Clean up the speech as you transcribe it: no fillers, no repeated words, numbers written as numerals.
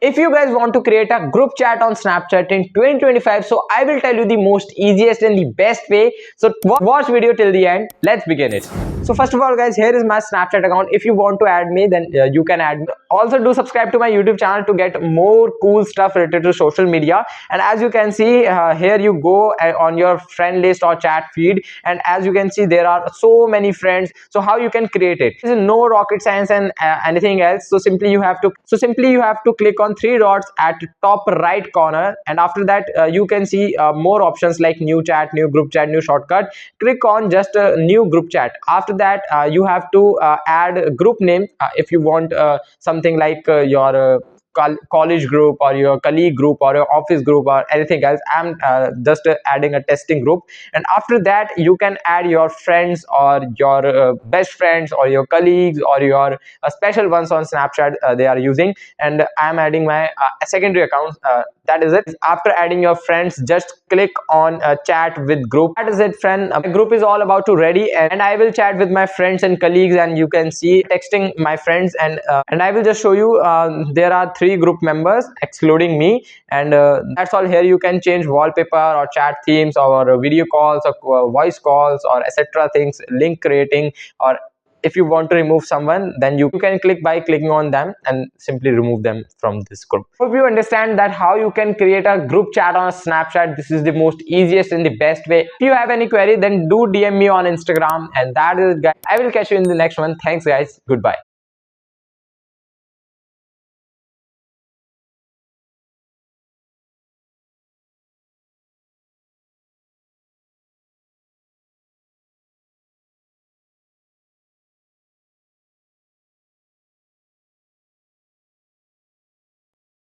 If you guys want to create a group chat on Snapchat in 2025, so I will tell you the most easiest and the best way. So watch video till the end. Let's begin it. So first of all, guys, here is my Snapchat account. If you want to add me, then you can add me. Also, do subscribe to my YouTube channel to get more cool stuff related to social media. And as you can see, here you go on your friend list or chat feed, and as you can see, there are so many friends. So how you can create it? This is no rocket science and anything else. So simply you have to click on three dots at top right corner, and after that you can see more options like new chat, new group chat, new shortcut. Click on just a new group chat. After that you have to add a group name. If you want something like your college group or your colleague group or your office group or anything else. I'm just adding a testing group, and after that you can add your friends or your best friends or your colleagues or your special ones on Snapchat they are using. And I'm adding my secondary account. That is it. After adding your friends, just click on chat with group. That is it, friend. My group is all about to ready, and I will chat with my friends and colleagues, and you can see texting my friends. And I will just show you there are 3 group members excluding me, and that's all. Here you can change wallpaper or chat themes or video calls or voice calls or etc things, link creating, or if you want to remove someone, then you can click by clicking on them and simply remove them from this group. Hope you understand that how you can create a group chat on Snapchat. This is the most easiest and the best way. If you have any query, then do DM me on Instagram. And that is it, guys. I will catch you in the next one. Thanks, guys. Goodbye.